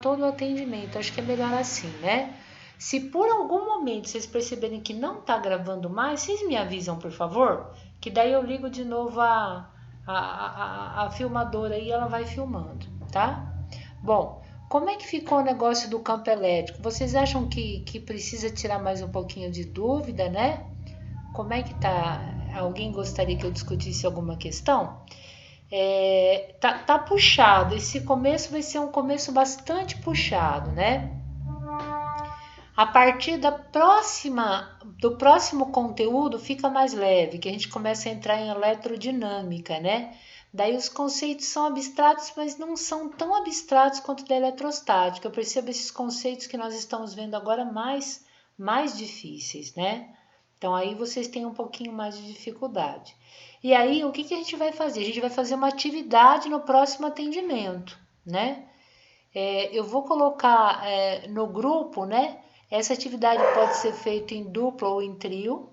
todo o atendimento. Acho que é melhor assim, né? Se por algum momento vocês perceberem que não está gravando mais, vocês me avisam, por favor, que daí eu ligo de novo a filmadora e ela vai filmando, tá? Bom, como é que ficou o negócio do campo elétrico? Vocês acham que precisa tirar mais um pouquinho de dúvida, né? Como é que tá? Alguém gostaria que eu discutisse alguma questão? Tá puxado. Esse começo vai ser um começo bastante puxado, né? A partir do próximo conteúdo fica mais leve, que a gente começa a entrar em eletrodinâmica, né? Daí os conceitos são abstratos, mas não são tão abstratos quanto da eletrostática. Eu percebo esses conceitos que nós estamos vendo agora mais difíceis, né? Então aí vocês têm um pouquinho mais de dificuldade. E aí o que a gente vai fazer? A gente vai fazer uma atividade no próximo atendimento, né? Eu vou colocar no grupo, né? Essa atividade pode ser feita em dupla ou em trio.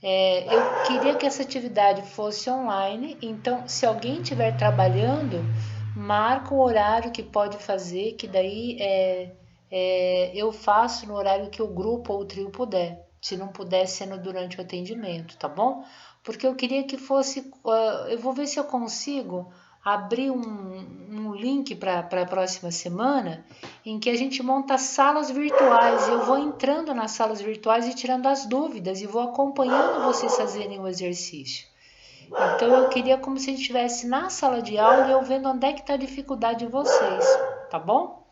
Eu queria que essa atividade fosse online, então se alguém estiver trabalhando, marca o horário que pode fazer, que daí eu faço no horário que o grupo ou o trio puder. Se não puder, sendo durante o atendimento, tá bom? Porque eu queria que fosse. Eu vou ver se eu consigo abrir um link para a próxima semana em que a gente monta salas virtuais. Eu vou entrando nas salas virtuais e tirando as dúvidas e vou acompanhando vocês fazerem o exercício. Então eu queria como se a gente estivesse na sala de aula e eu vendo onde é que está a dificuldade de vocês, tá bom?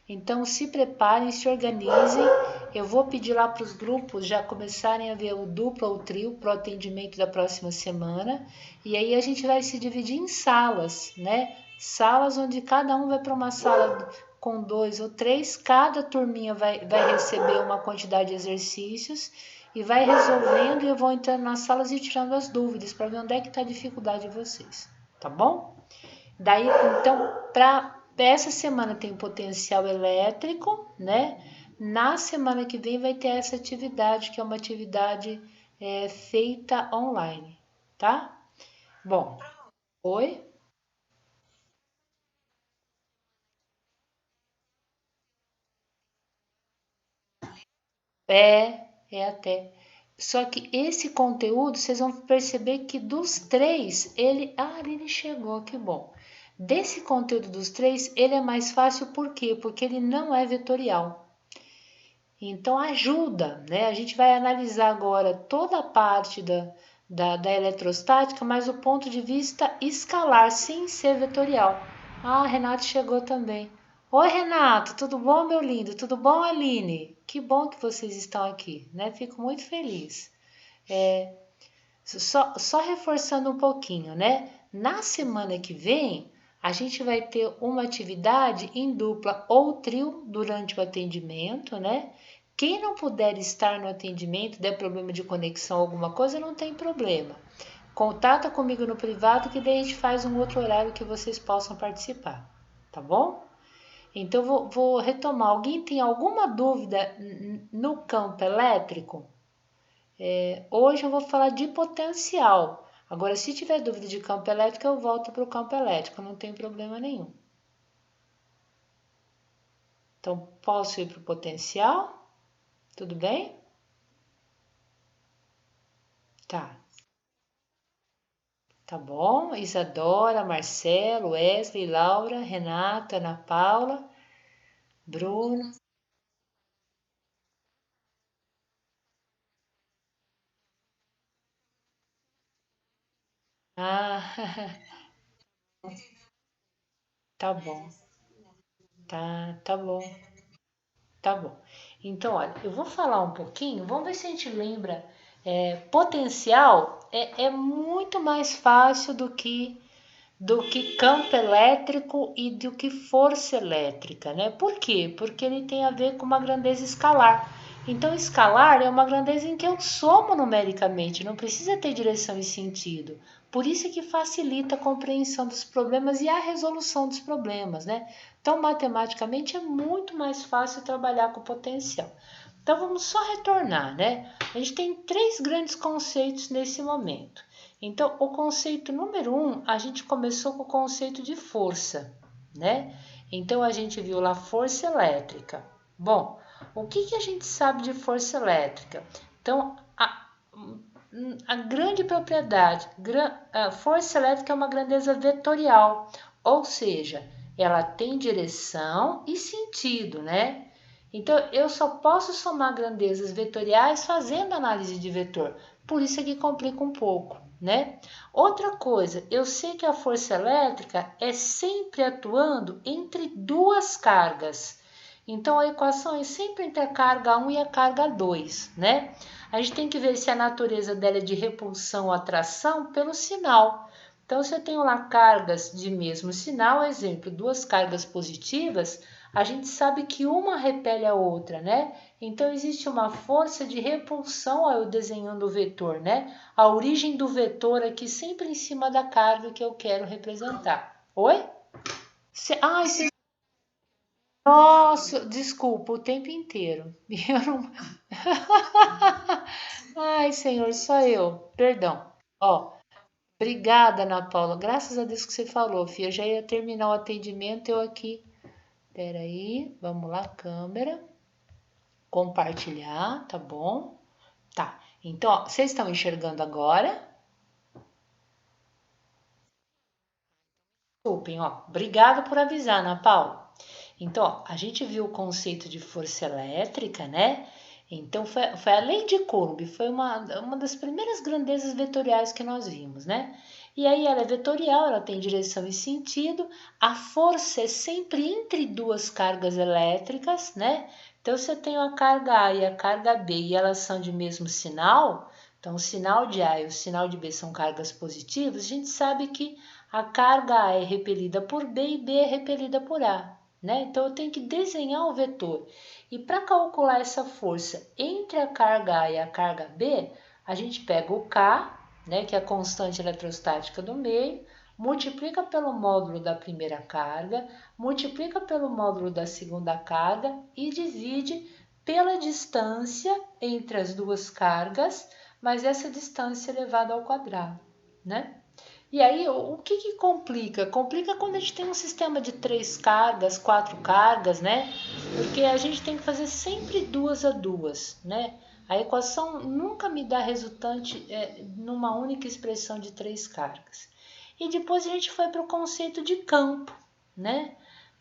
Então se preparem, se organizem. Eu vou pedir lá para os grupos já começarem a ver o duplo ou o trio para o atendimento da próxima semana. E aí a gente vai se dividir em salas, né? Salas onde cada um vai para uma sala com 2 ou 3, cada turminha vai receber uma quantidade de exercícios e vai resolvendo, e eu vou entrando nas salas e tirando as dúvidas para ver onde é que está a dificuldade de vocês, tá bom? Daí, então, para essa semana tem potencial elétrico, né? Na semana que vem vai ter essa atividade, que é uma atividade feita online, tá? Bom, oi? É até. Só que esse conteúdo, vocês vão perceber que dos três, ele chegou, que bom. Desse conteúdo dos três, ele é mais fácil, por quê? Porque ele não é vetorial. Então ajuda, né? A gente vai analisar agora toda a parte da eletrostática, mas o ponto de vista escalar, sem ser vetorial. Ah, Renato chegou também. Oi, Renato, tudo bom, meu lindo? Tudo bom, Aline? Que bom que vocês estão aqui, né? Fico muito feliz. Só reforçando um pouquinho, né? Na semana que vem, a gente vai ter uma atividade em dupla ou trio durante o atendimento, né? Quem não puder estar no atendimento, der problema de conexão, alguma coisa, não tem problema. Contata comigo no privado que daí a gente faz um outro horário que vocês possam participar, tá bom? Então vou retomar. Alguém tem alguma dúvida no campo elétrico? Hoje eu vou falar de potencial. Agora, se tiver dúvida de campo elétrico, eu volto para o campo elétrico, não tem problema nenhum. Então, posso ir para o potencial? Tudo bem? Tá. Tá bom? Isadora, Marcelo, Wesley, Laura, Renata, Ana Paula, Bruno. Ah, tá bom. Tá bom. Tá bom. Então, olha, eu vou falar um pouquinho, vamos ver se a gente lembra. Potencial é muito mais fácil do que campo elétrico e do que força elétrica, né? Por quê? Porque ele tem a ver com uma grandeza escalar. Então, escalar é uma grandeza em que eu somo numericamente, não precisa ter direção e sentido. Por isso é que facilita a compreensão dos problemas e a resolução dos problemas, né? Então, matematicamente é muito mais fácil trabalhar com potencial. Então, vamos só retornar, né? A gente tem três grandes conceitos nesse momento. Então, o conceito número 1, a gente começou com o conceito de força, né? Então, a gente viu lá força elétrica. Bom, o que a gente sabe de força elétrica? Então, a grande propriedade, a força elétrica é uma grandeza vetorial, ou seja, ela tem direção e sentido, né? Então, eu só posso somar grandezas vetoriais fazendo análise de vetor. Por isso é que complica um pouco, né? Outra coisa, eu sei que a força elétrica é sempre atuando entre duas cargas. Então, a equação é sempre entre a carga 1 e a carga 2, né? A gente tem que ver se a natureza dela é de repulsão ou atração pelo sinal. Então, se eu tenho lá cargas de mesmo sinal, exemplo, duas cargas positivas, a gente sabe que uma repele a outra, né? Então, existe uma força de repulsão, ó, eu desenhando o vetor, né? A origem do vetor aqui sempre em cima da carga que eu quero representar. Oi? Se... Nossa, desculpa, o tempo inteiro. Eu não... Ai, Senhor, só eu. Perdão. Ó, obrigada, Ana Paula. Graças a Deus que você falou, filha. Eu já ia terminar o atendimento, eu aqui. Peraí, vamos lá, câmera. Compartilhar, tá bom? Tá. Então, ó, vocês estão enxergando agora? Desculpem, ó. Obrigada por avisar, Ana Paula. Então, ó, a gente viu o conceito de força elétrica, né? Então, foi a lei de Coulomb, foi uma das primeiras grandezas vetoriais que nós vimos, né? E aí ela é vetorial, ela tem direção e sentido, a força é sempre entre duas cargas elétricas, né? Então, se eu tenho a carga A e a carga B e elas são de mesmo sinal, então o sinal de A e o sinal de B são cargas positivas, a gente sabe que a carga A é repelida por B e B é repelida por A, né? Então, eu tenho que desenhar o vetor. E para calcular essa força entre a carga A e a carga B, a gente pega o K, né, que é a constante eletrostática do meio, multiplica pelo módulo da primeira carga, multiplica pelo módulo da segunda carga e divide pela distância entre as duas cargas, mas essa distância elevada ao quadrado, né? E aí, o que complica? Complica quando a gente tem um sistema de 3 cargas, 4 cargas, né? Porque a gente tem que fazer sempre 2 a 2, né? A equação nunca me dá resultante numa única expressão de 3 cargas. E depois a gente foi para o conceito de campo, né?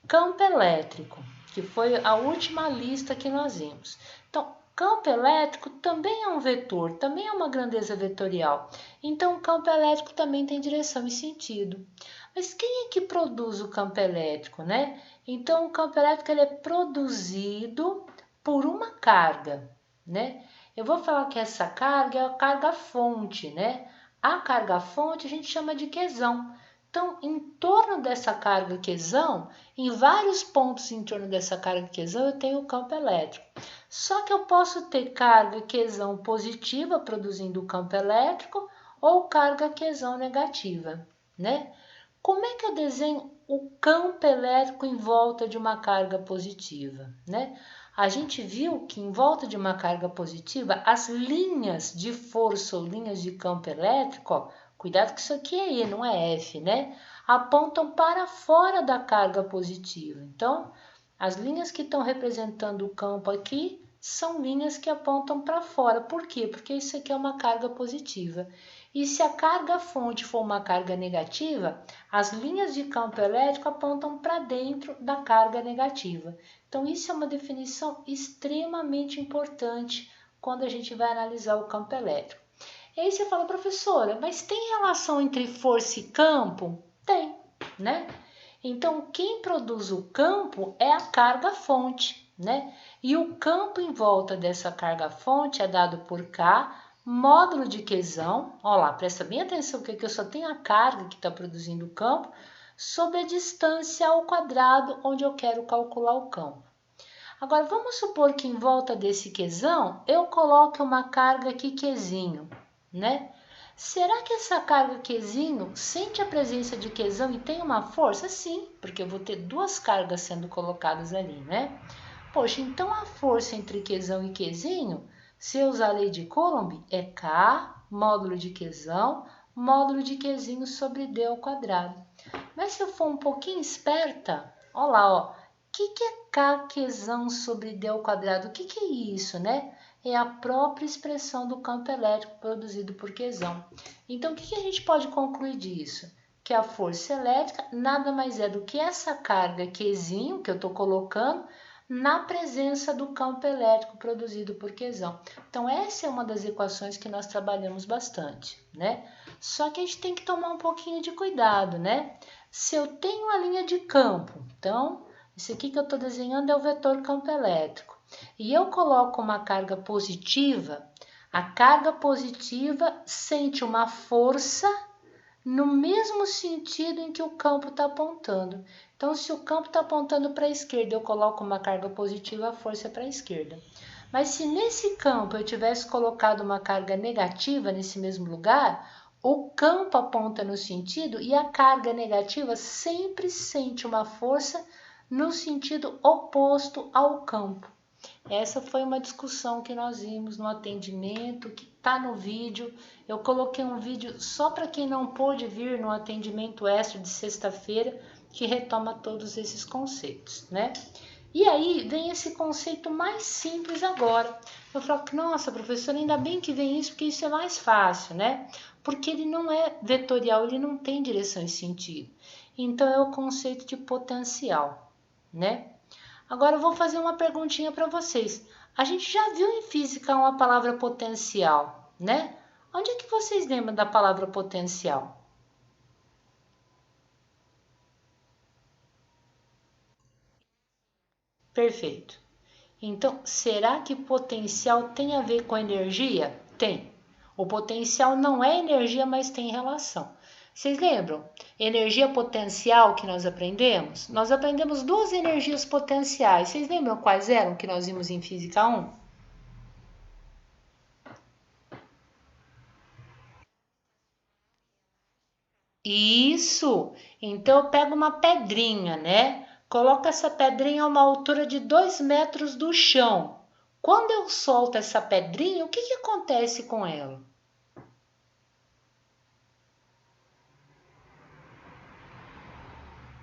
Campo elétrico, que foi a última lista que nós vimos. Então, campo elétrico também é um vetor, também é uma grandeza vetorial. Então, o campo elétrico também tem direção e sentido. Mas quem é que produz o campo elétrico, né? Então, o campo elétrico ele é produzido por uma carga, né? Eu vou falar que essa carga é a carga fonte, né? A carga fonte a gente chama de quesão. Então, em torno dessa carga quesão, em vários pontos em torno dessa carga quesão, eu tenho o campo elétrico. Só que eu posso ter carga quesão positiva produzindo o campo elétrico ou carga quesão negativa, né? Como é que eu desenho o campo elétrico em volta de uma carga positiva, né? A gente viu que em volta de uma carga positiva, as linhas de força ou linhas de campo elétrico, ó, cuidado que isso aqui é E, não é F, né? Apontam para fora da carga positiva. Então, as linhas que estão representando o campo aqui são linhas que apontam para fora. Por quê? Porque isso aqui é uma carga positiva. E se a carga fonte for uma carga negativa, as linhas de campo elétrico apontam para dentro da carga negativa. Então, isso é uma definição extremamente importante quando a gente vai analisar o campo elétrico. E aí você fala, professora, mas tem relação entre força e campo? Tem, né? Então, quem produz o campo é a carga fonte, né? E o campo em volta dessa carga fonte é dado por K, módulo de quesão. Olha lá, presta bem atenção, porque aqui eu só tenho a carga que está produzindo o campo, sobre a distância ao quadrado onde eu quero calcular o campo. Agora, vamos supor que em volta desse quesão, eu coloque uma carga aqui quesinho, né? Será que essa carga quesinho sente a presença de quesão e tem uma força? Sim, porque eu vou ter duas cargas sendo colocadas ali, né? Poxa, então a força entre quesão e quesinho, se eu usar a lei de Coulomb, é K, módulo de quesinho sobre D ao quadrado. Mas se eu for um pouquinho esperta, Olha lá, ó. O que é Kq sobre d ao quadrado? O que é isso, né? É a própria expressão do campo elétrico produzido por Qzão. Então, o que a gente pode concluir disso? Que a força elétrica nada mais é do que essa carga Qzinho que eu estou colocando na presença do campo elétrico produzido por Qzão. Então, essa é uma das equações que nós trabalhamos bastante, né? Só que a gente tem que tomar um pouquinho de cuidado, né? Se eu tenho a linha de campo, então, esse aqui que eu estou desenhando é o vetor campo elétrico, e eu coloco uma carga positiva, a carga positiva sente uma força no mesmo sentido em que o campo está apontando. Então, se o campo está apontando para a esquerda, eu coloco uma carga positiva, a força é para a esquerda. Mas se nesse campo eu tivesse colocado uma carga negativa nesse mesmo lugar, o campo aponta no sentido e a carga negativa sempre sente uma força no sentido oposto ao campo. Essa foi uma discussão que nós vimos no atendimento, que está no vídeo. Eu coloquei um vídeo só para quem não pôde vir no atendimento extra de sexta-feira, que retoma todos esses conceitos, né? E aí vem esse conceito mais simples agora. Eu falo, nossa, professora, ainda bem que vem isso, porque isso é mais fácil, né? Porque ele não é vetorial, ele não tem direção e sentido. Então é o conceito de potencial, né? Agora eu vou fazer uma perguntinha para vocês. A gente já viu em física uma palavra potencial, né? Onde é que vocês lembram da palavra potencial? Perfeito. Então, será que potencial tem a ver com energia? Tem. O potencial não é energia, mas tem relação. Vocês lembram? Energia potencial que nós aprendemos? Nós aprendemos duas energias potenciais. Vocês lembram quais eram que nós vimos em Física 1? Isso! Então eu pego uma pedrinha, né? Coloco essa pedrinha a uma altura de 2 metros do chão. Quando eu solto essa pedrinha, o que acontece com ela?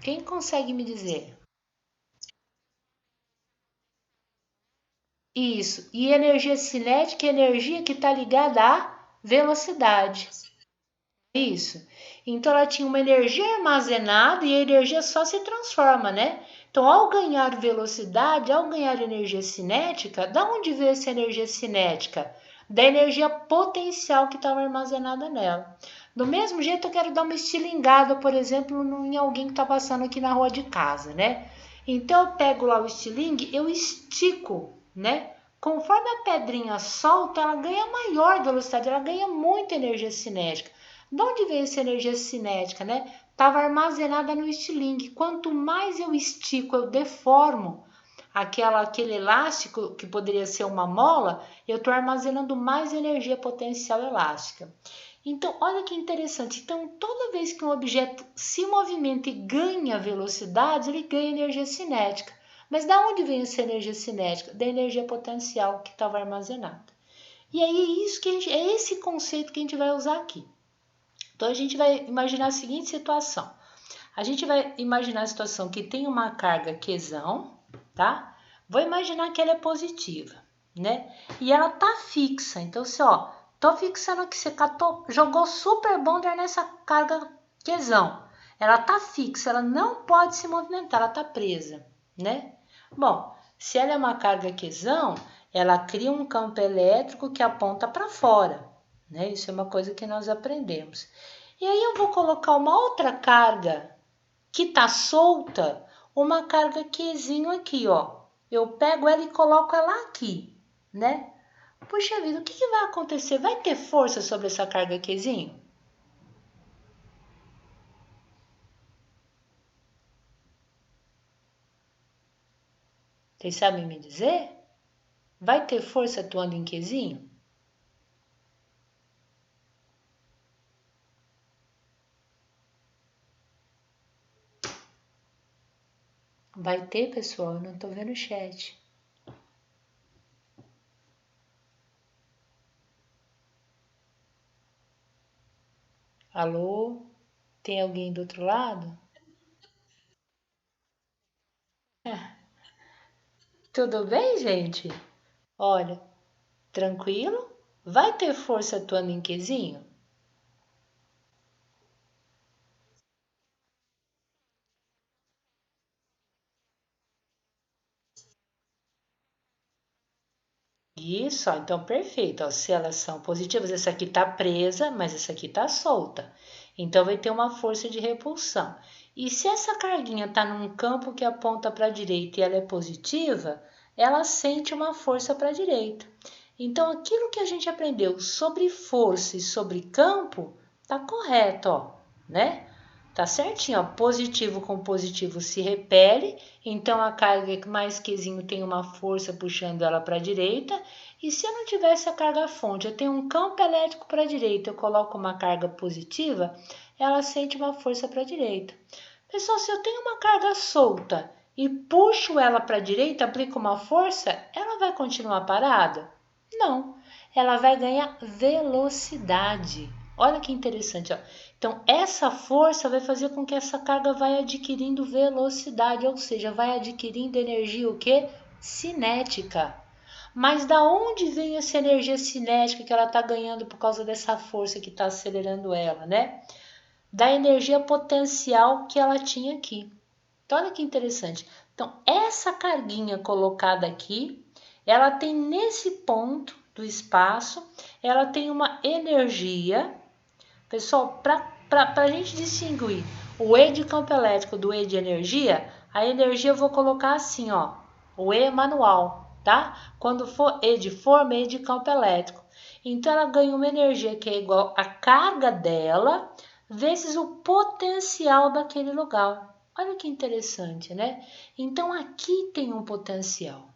Quem consegue me dizer? Isso. E energia cinética é energia que está ligada à velocidade. Isso. Então ela tinha uma energia armazenada e a energia só se transforma, né? Então, ao ganhar velocidade, ao ganhar energia cinética, da onde veio essa energia cinética? Da energia potencial que estava armazenada nela. Do mesmo jeito, eu quero dar uma estilingada, por exemplo, em alguém que está passando aqui na rua de casa, né? Então, eu pego lá o estilingue, eu estico, né? Conforme a pedrinha solta, ela ganha maior velocidade, ela ganha muita energia cinética. De onde veio essa energia cinética, né? Estava armazenada no estilingue. Quanto mais eu estico, eu deformo aquele elástico que poderia ser uma mola, eu estou armazenando mais energia potencial elástica. Então, olha que interessante. Então, toda vez que um objeto se movimenta e ganha velocidade, ele ganha energia cinética. Mas da onde vem essa energia cinética? Da energia potencial que estava armazenada. E aí é esse conceito que a gente vai usar aqui. Então a gente vai imaginar a seguinte situação. A gente vai imaginar a situação que tem uma carga Qzão, tá? Vou imaginar que ela é positiva, né? E ela tá fixa. Então, assim, ó, tô fixando que você catou, jogou super bonder nessa carga Qzão. Ela tá fixa, ela não pode se movimentar, ela tá presa, né? Bom, se ela é uma carga Qzão, ela cria um campo elétrico que aponta para fora, né? Isso é uma coisa que nós aprendemos. E aí eu vou colocar uma outra carga que tá solta, uma carga Qzinho aqui, ó. Eu pego ela e coloco ela aqui, né? Puxa vida, o que vai acontecer? Vai ter força sobre essa carga Qzinho? Vocês sabem me dizer? Vai ter força atuando em Qzinho? Vai ter, pessoal? Eu não tô vendo o chat. Alô? Tem alguém do outro lado? Tudo bem, gente? Olha, tranquilo? Vai ter força atuando em quezinho? Isso, ó, então perfeito. Ó, se elas são positivas, essa aqui está presa, mas essa aqui está solta. Então vai ter uma força de repulsão. E se essa carguinha está num campo que aponta para a direita e ela é positiva, ela sente uma força para a direita. Então aquilo que a gente aprendeu sobre força e sobre campo está correto, ó, né? Tá certinho, ó. Positivo com positivo se repele, então a carga mais quezinho tem uma força puxando ela para a direita. E se eu não tivesse a carga fonte, eu tenho um campo elétrico para a direita, eu coloco uma carga positiva, ela sente uma força para a direita. Pessoal, se eu tenho uma carga solta e puxo ela para a direita, aplico uma força, ela vai continuar parada? Não, ela vai ganhar velocidade. Olha que interessante, ó. Então, essa força vai fazer com que essa carga vai adquirindo velocidade, ou seja, vai adquirindo energia o quê? Cinética. Mas da onde vem essa energia cinética que ela está ganhando por causa dessa força que está acelerando ela, né? Da energia potencial que ela tinha aqui. Então, olha que interessante. Então, essa carguinha colocada aqui, ela tem nesse ponto do espaço, ela tem uma energia. Pessoal, para a gente distinguir o E de campo elétrico do E de energia, a energia eu vou colocar assim, ó, o E manual, tá? Quando for E de forma, E de campo elétrico. Então, ela ganha uma energia que é igual à carga dela vezes o potencial daquele lugar. Olha que interessante, né? Então, aqui tem um potencial,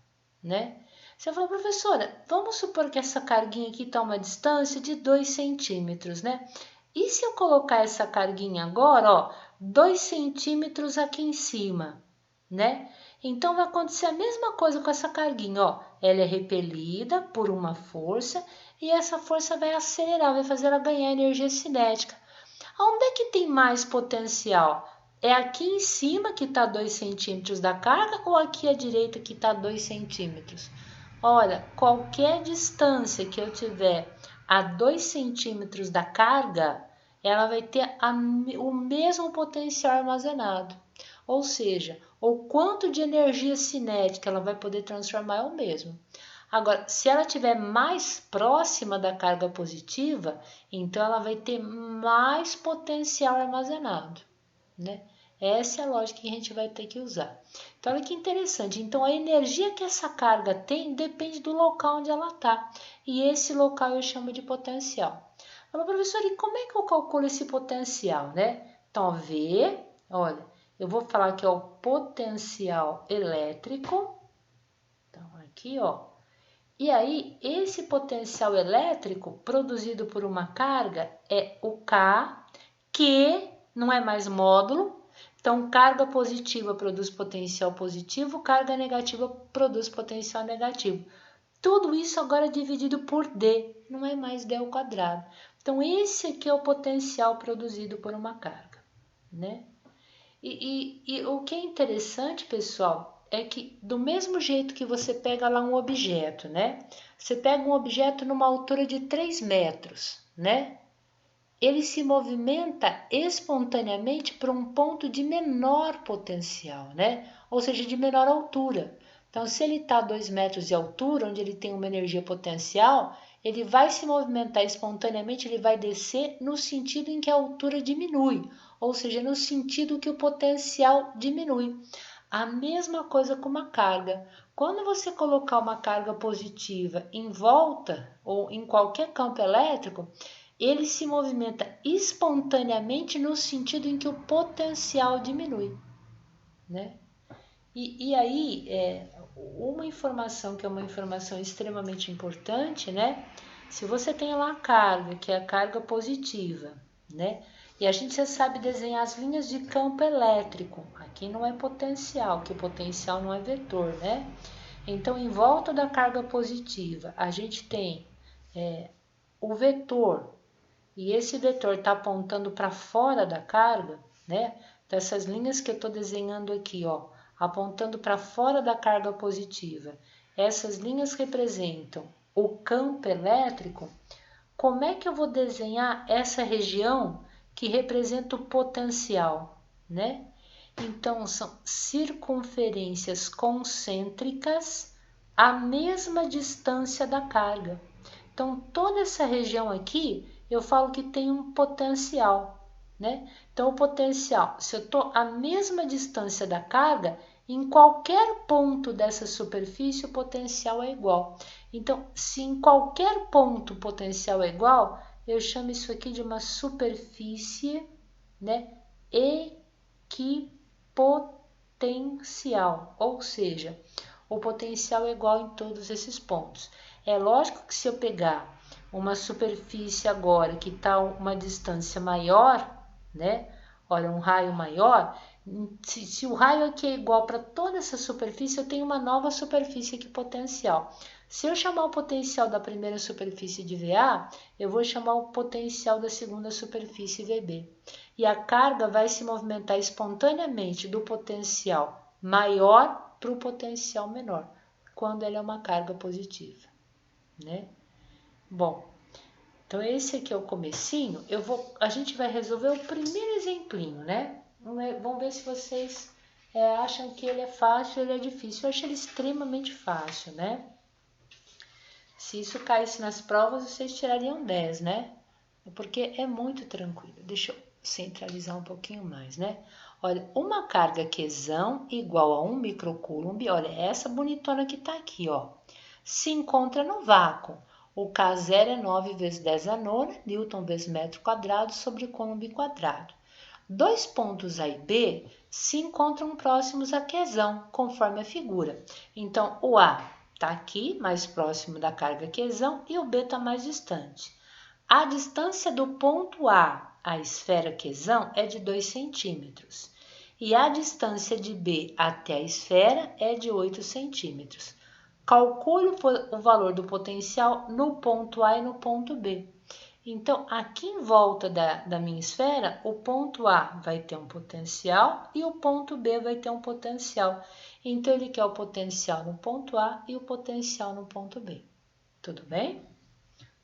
né? Você falou, professora, vamos supor que essa carguinha aqui está a uma distância de 2 centímetros, né? E se eu colocar essa carguinha agora, ó, 2 centímetros aqui em cima, né? Então vai acontecer a mesma coisa com essa carguinha, ó. Ela é repelida por uma força e essa força vai acelerar, vai fazer ela ganhar energia cinética. Onde é que tem mais potencial? É aqui em cima que está 2 centímetros da carga ou aqui à direita que está 2 centímetros? Olha, qualquer distância que eu tiver a 2 centímetros da carga, ela vai ter o mesmo potencial armazenado. Ou seja, o quanto de energia cinética ela vai poder transformar é o mesmo. Agora, se ela estiver mais próxima da carga positiva, então ela vai ter mais potencial armazenado, né? Essa é a lógica que a gente vai ter que usar. Então, olha que interessante. Então, a energia que essa carga tem depende do local onde ela está. E esse local eu chamo de potencial. Fala, professor, e como é que eu calculo esse potencial, né? Então, V, olha, eu vou falar que é o potencial elétrico. Então, aqui, ó. E aí, esse potencial elétrico produzido por uma carga é o K, que não é mais módulo. Então, carga positiva produz potencial positivo, carga negativa produz potencial negativo. Tudo isso agora é dividido por D, não é mais D ao quadrado. Então, esse aqui é o potencial produzido por uma carga, né? E o que é interessante, pessoal, é que do mesmo jeito que você pega lá um objeto, né? Você pega um objeto numa altura de 3 metros, né? Ele se movimenta espontaneamente para um ponto de menor potencial, né? Ou seja, de menor altura. Então, se ele está a 2 metros de altura, onde ele tem uma energia potencial, ele vai se movimentar espontaneamente, ele vai descer no sentido em que a altura diminui, ou seja, no sentido que o potencial diminui. A mesma coisa com uma carga. Quando você colocar uma carga positiva em volta ou em qualquer campo elétrico, ele se movimenta espontaneamente no sentido em que o potencial diminui, né? E aí, uma informação que é uma informação extremamente importante, né? Se você tem lá a carga, que é a carga positiva, né? E a gente já sabe desenhar as linhas de campo elétrico. Aqui não é potencial, que potencial não é vetor, né? Então, em volta da carga positiva, a gente tem o vetor, e esse vetor está apontando para fora da carga, né? Dessas linhas que eu estou desenhando aqui, ó, apontando para fora da carga positiva, essas linhas representam o campo elétrico, como é que eu vou desenhar essa região que representa o potencial, né? Então, são circunferências concêntricas à mesma distância da carga. Então, toda essa região aqui, eu falo que tem um potencial, né? Então, o potencial, se eu estou à mesma distância da carga, em qualquer ponto dessa superfície, o potencial é igual. Então, se em qualquer ponto o potencial é igual, eu chamo isso aqui de uma superfície, né, equipotencial, ou seja, o potencial é igual em todos esses pontos. É lógico que se eu pegar uma superfície agora que está uma distância maior, né? Olha, um raio maior, se o raio aqui é igual para toda essa superfície, eu tenho uma nova superfície equipotencial. Se eu chamar o potencial da primeira superfície de VA, eu vou chamar o potencial da segunda superfície VB. E a carga vai se movimentar espontaneamente do potencial maior para o potencial menor, quando ela é uma carga positiva, né? Bom, então esse aqui é o comecinho. A gente vai resolver o primeiro exemplinho, né? Vamos ver se vocês acham que ele é fácil ou ele é difícil. Eu acho ele extremamente fácil, né? Se isso caísse nas provas, vocês tirariam 10, né? Porque é muito tranquilo. Deixa eu centralizar um pouquinho mais, né? Olha, uma carga Qzão igual a 1 microcoulomb, olha, essa bonitona que tá aqui, ó, se encontra no vácuo. O K0 é 9 vezes 10 a nona, Newton vezes metro quadrado sobre Coulomb quadrado. Dois pontos A e B se encontram próximos a Qzão, conforme a figura. Então, o A está aqui, mais próximo da carga Qzão, e o B está mais distante. A distância do ponto A à esfera Qzão é de 2 centímetros. E a distância de B até a esfera é de 8 centímetros. Calcule o valor do potencial no ponto A e no ponto B. Então, aqui em volta da minha esfera, o ponto A vai ter um potencial e o ponto B vai ter um potencial. Então, ele quer o potencial no ponto A e o potencial no ponto B. Tudo bem?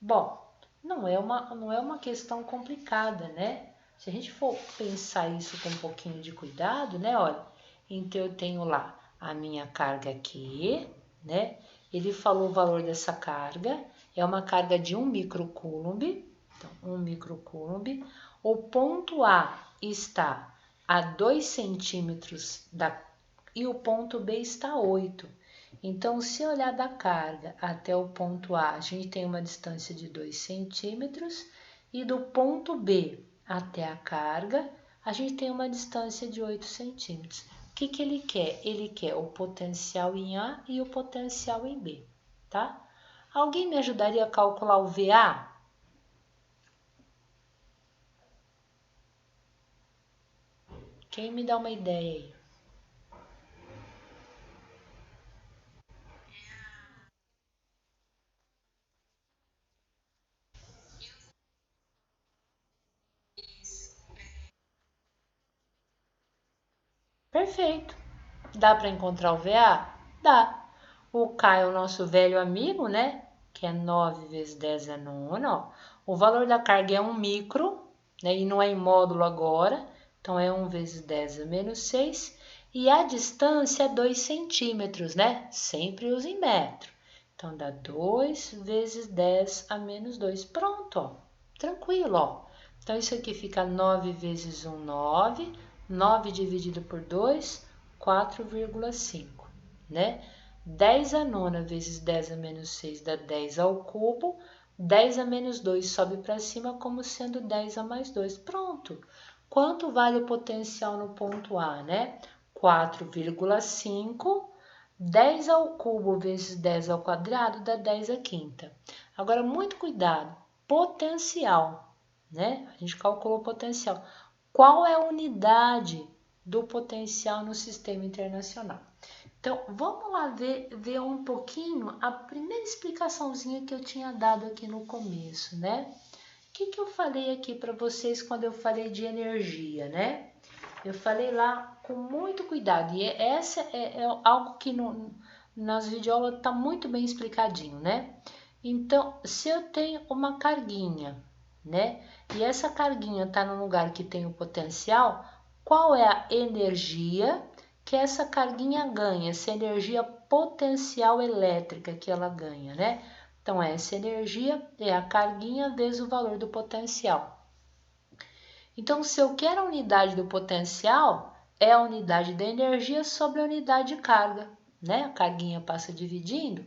Bom, não é uma questão complicada, né? Se a gente for pensar isso com um pouquinho de cuidado, né? Olha, então eu tenho lá a minha carga aqui, né? Ele falou o valor dessa carga, é uma carga de 1 microcoulomb, então 1 microcoulomb. O ponto A está a 2 centímetros e o ponto B está a 8. Então, se olhar da carga até o ponto A, a gente tem uma distância de 2 centímetros e do ponto B até a carga, a gente tem uma distância de 8 centímetros. O que ele quer? Ele quer o potencial em A e o potencial em B, tá? Alguém me ajudaria a calcular o VA? Quem me dá uma ideia aí? Perfeito. Dá para encontrar o VA? Dá. O K é o nosso velho amigo, né? Que é 9 vezes 10 a nona. Ó. O valor da carga é 1 micro, né? E não é em módulo agora. Então, é 1 vezes 10 a menos 6. E a distância é 2 centímetros, né? Sempre usa em metro. Então, dá 2 vezes 10 a menos 2. Pronto, ó. Tranquilo, ó. Então, isso aqui fica 9 vezes 1, 9. 9 dividido por 2, 4,5, né? 10 a nona vezes 10 a menos 6 dá 10 ao cubo. 10 a menos 2 sobe para cima como sendo 10 a mais 2. Pronto. Quanto vale o potencial no ponto A, né? 4,5. 10 ao cubo vezes 10 ao quadrado dá 10 à quinta. Agora, muito cuidado. Potencial, né? A gente calculou o potencial. Qual é a unidade do potencial no sistema internacional? Então, vamos lá ver um pouquinho a primeira explicaçãozinha que eu tinha dado aqui no começo, né? O que eu falei aqui para vocês quando eu falei de energia, né? Eu falei lá com muito cuidado. E essa é algo que nas videoaulas está muito bem explicadinho, né? Então, se eu tenho uma carguinha, né? E essa carguinha está num lugar que tem o potencial, qual é a energia que essa carguinha ganha? Essa energia potencial elétrica que ela ganha, né? Então, essa energia é a carguinha vezes o valor do potencial. Então, se eu quero a unidade do potencial, é a unidade da energia sobre a unidade de carga, né? A carguinha passa dividindo,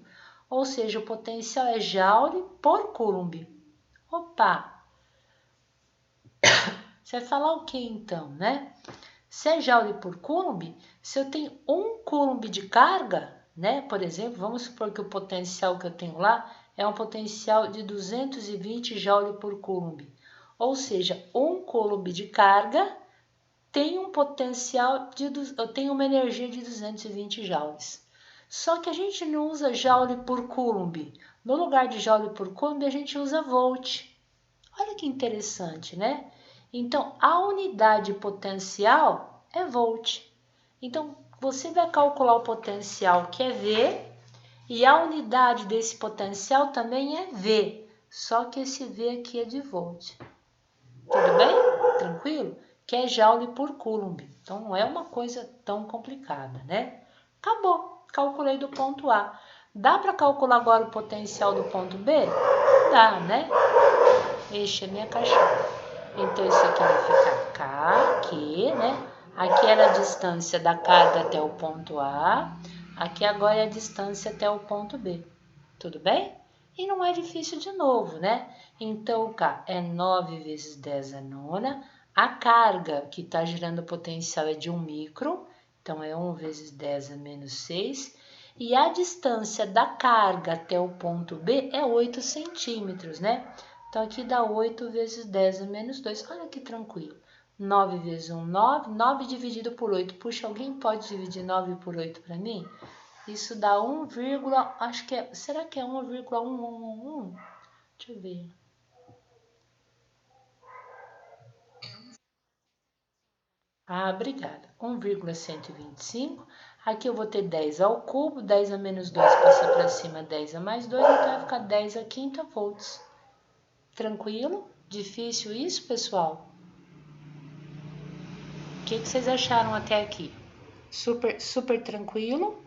ou seja, o potencial é Joule por Coulomb. Opa! Você vai falar o que então, né? Se é Joule por Coulomb, se eu tenho 1 Coulomb de carga, né? Por exemplo, vamos supor que o potencial que eu tenho lá é um potencial de 220 Joule por Coulomb. Ou seja, 1 Coulomb de carga tem um potencial eu tenho uma energia de 220 joules. Só que a gente não usa joule por Coulomb. No lugar de joule por Coulomb, a gente usa volt. Olha que interessante, né? Então, a unidade potencial é volt. Então, você vai calcular o potencial que é V, e a unidade desse potencial também é V, só que esse V aqui é de volt. Tudo bem? Tranquilo? Que é Joule por Coulomb. Então, não é uma coisa tão complicada, né? Acabou. Calculei do ponto A. Dá para calcular agora o potencial do ponto B? Dá, né? Enche a minha cachorra. Então, isso aqui vai ficar K, aqui, né? Aqui era a distância da carga até o ponto A. Aqui agora é a distância até o ponto B. Tudo bem? E não é difícil de novo, né? Então, o K é 9 vezes 10 a nona. A carga que está gerando potencial é de 1 micro. Então, é 1 vezes 10 a menos 6. E a distância da carga até o ponto B é 8 centímetros, né? Então, aqui dá 8 vezes 10 a menos 2. Olha que tranquilo. 9 vezes 1, 9. 9 dividido por 8. Puxa, alguém pode dividir 9 por 8 para mim? Isso dá 1, acho que é, será que é 1,1111? Deixa eu ver. Ah, obrigada. 1,125. Aqui eu vou ter 10 ao cubo, 10 a menos 2 passa para cima, 10 a mais 2, então vai ficar 10 a quinta volts. Tranquilo? Difícil isso, pessoal? O que vocês acharam até aqui? Super tranquilo?